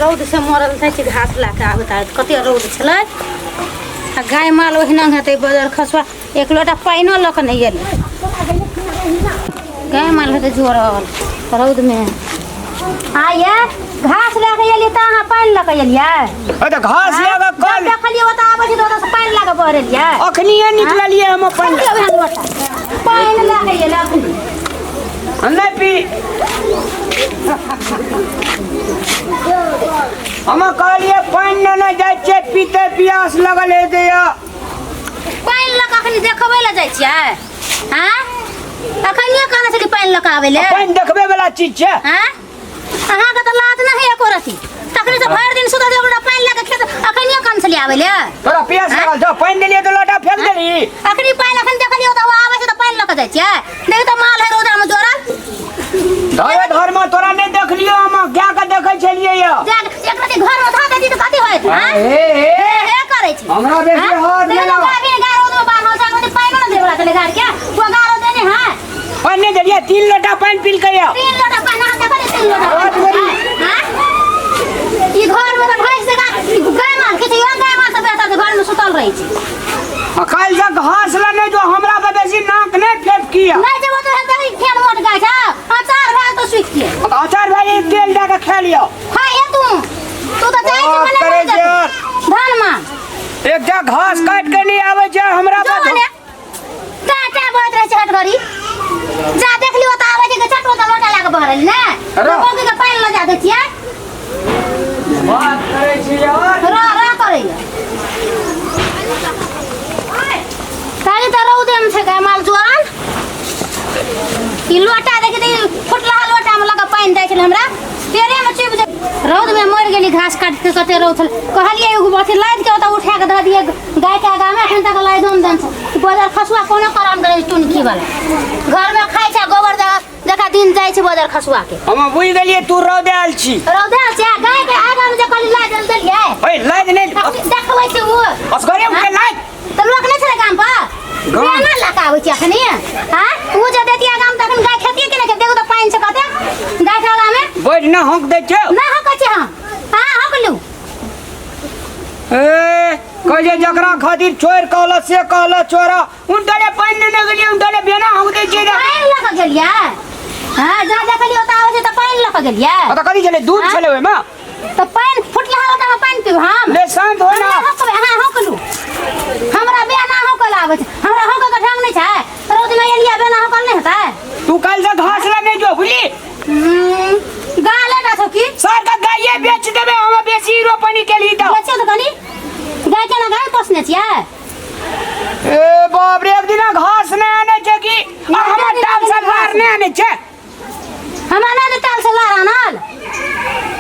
रौद से मरल छै घास ला के आबे त कते रौद छलै आ गाय माल ओहिना हेतै बजर खसवा एक लोटा पाइनो ल के नहीं एलै गाय माल हेतै जोरल रौद में आये घास ला के एलियै त अहाँ पानि ल के एलियै अरे घास लगा कल देखलियै ओत आबै छै त ओत से पानि ला के बहरेलियै अखनिए निकललिए हम पानि पानि ला के एलियै अखनी नहीं पी हम कहलिए पानि न जाय छै पीते प्यास लगल है दे पानि ल के अखनी देखबै ल जाइ छियै हां अखनिए कहने छली पानि ल के आबै ले पानि देखबे वाला चीज छै हां अहाँ के त लात नहीं एको रति तखनी से भर दिन सुधा दे ओकरा पानि ल के खेत अखनिए कहने छली आबै ले तोरा प्यास लगल छ पानि देलिए त लोटा फेंक देली अखनी पानि अखन देखलियो त आबै छै त पानि ल के जाइ छियै देख त माल है रौदा में जोरल धरे धर में तोरा नहीं देखलियो हम क्या के देखै छलिए य एक रति घर में धा देती त कथि होइत हां हे करै छी हमरा बेसी हाथ नहीं लगा गारो में बान्हल छ कथि पानि न देबला चले गाड़ के वो गारो देने हां पानि नहीं देलिए 3 लोटा पानि पील के 3 लोटा पानि हां देखलिए 3 लोटा हां ई घर में त भैंस का गाय माल के छै गाय माल से बेहतर घर में सुतल रही छी काल जा घास ला नहीं जो हमरा पे बेसी नाक नहीं फेंक किया नहीं जब तो है खेल मोट गाय छ अचार भाई तो सुख के अचार भाई तेल डाल के खा लियो खाए तू तो चाहे कि करे मने धान मान एक जा घास काट के नहीं आवे छै हमरा पे काटा बहुत रहे छट गरी जा देख लियो त आवे छै के छटो त लोटा ला के बहरल ने तो बोगी के पानी ल जा दे छियै बात करे छी यार रा करे काली त रौदे में छै गाय माल जोरन ई लोटा देखि दे फुटला लोटा में लगा पानी दै छल हमरा पेरे में चुब रौद में मर गेली घास काट के कते रौद छल कहलिए एगो बात लाद के ओता उठा के ध दिए गाय के आगा में एखन तक लाद दम दन बाजार खसुआ कोनो कराम करे टुनकी वाला घर में खाइ छै गोबर देखा दिन जाय छै बाजार खसुआ के हम बुझ गेलिए तू रौदे आल छी रौदे छै गाय के आगा में जे कहली लाद देलिए ओए लाद नहीं देखबै छै वो असगरे उठे लाद त लोक नहीं छले गाम पर गाना लगाबै छी अखनी हां उ जे देतिया गाम तखन गाय खेती के नहीं देखो त पानी से कते गाय के आगा में बैठ ना हक दे छै ना हक छै हां हकलू ए कहे जकरा खातिर छोड़ कहला से कहला छोरा उनटले पानी नहीं गेलिए उनटले बेना हक दे छै पानी लग गेलिया हां जा देखलियो त आवे छै त पानी लग गेलिया त करी छले दूध छले ओय में त पानी फुटला लोटा में पानी पीब हम ले शांत हो ना हां हकलू हमरा बेना हकल आवे छै हमरा हक के ढंग नहीं छै रोज में एलिया बेना हकल नहीं होता तू कल से घास ला नहीं जो भूली गाले ना थकी सर का गाय बेच देबे हम बेसी रोपनी के लिए दो बेचे त कनी गाय के ना गाय पोसने छियै ए बाप रे एक दिन घास नहीं आने छै कि हम टाल से लार नहीं आने छै हमरा ना टाल से लार आनल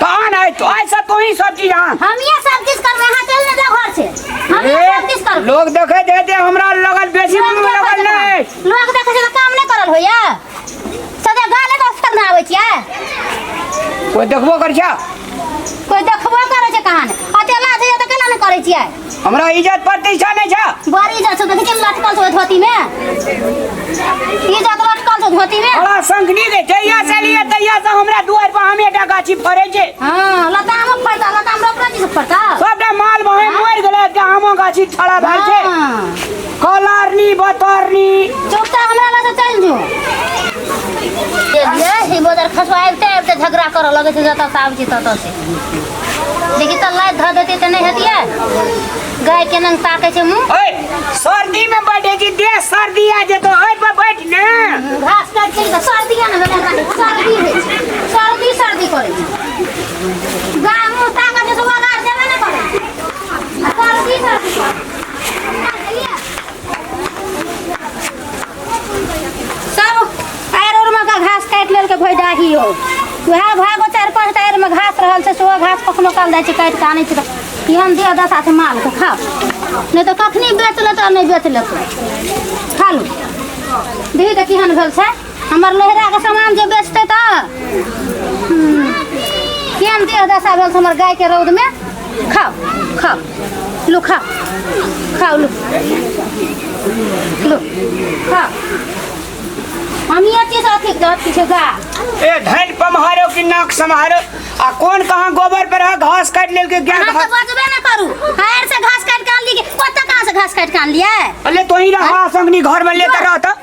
तो आन है तो ऐसा तो ही सब चीज आन हम ये सब चीज कर रहे हैं चल ना जा घर से हम ये सब चीज कर लोग देखे देते हमरा लगल बेसी मुंह में लगल नहीं लोग देखे से काम नहीं करल होया सदा गाले बस करना आवे छियै कोई देखबो कर छ कोई देखबो करे छै कहां अतेला छै त केना नहीं करे छियै हमरा इज्जत प्रतिष्ठा नहीं छ बड़ी इज्जत त के लटकल छै धोती में इज्जत लटकल छै धोती में बड़ा संकनी के जइया से लिए तइया से हमरा दुआर पर हमें टा गाछी फरे छै हां लताम फरता लताम रोपना जी फरता सबटा माल बहे मर गेले के हमो गाछी छड़ा भेल छै कलारनी बतरनी चौकता हमरा लगे चल जो ये ही बदर खसवाइते झगड़ा कर लगे छै जता साब जी तत से देखि त लाइ ध देते त नहीं हतिए गाय के नंग ताके छै मुंह ओए सर्दी में बैठे छी दे सर्दी आ जे तो ओए पर बैठ ने घास काट के त सर्दी न भेले सर्दी है सर्दी सर्दी करे छै गाय मुंह ताके छै सुबह गार देबे न करे सर्दी सर्दी सब आरो में का घास काट लेल के भइडाही हो वह भागो 4-5 टायर में घास रहल छै सुबह घास कखनो काल दै छै काट के आनै छै त केहन दे दशा छै माल के खा नहीं तो कखनी बेच ले तो नहीं बेच ले खा लो देखी त केहन भेल छै हमर लोहरा के सामान जे बेचते त केहन दे दशा भेल हमर गाय के रौद में खाओ खाओ लो खाओ लो लो खाओ हम ये चीज अथी पीछे गा ए धैल पमहारो की नाक समारो आ कौन कहाँ गोबर पर है घास काट लेल के क्या हम तो घास बजबे ना करू हायर से घास काट के आन ली पत्ता कहाँ से घास काट के आन लिया अले तो ही रहा संगनी घर में लेता रहता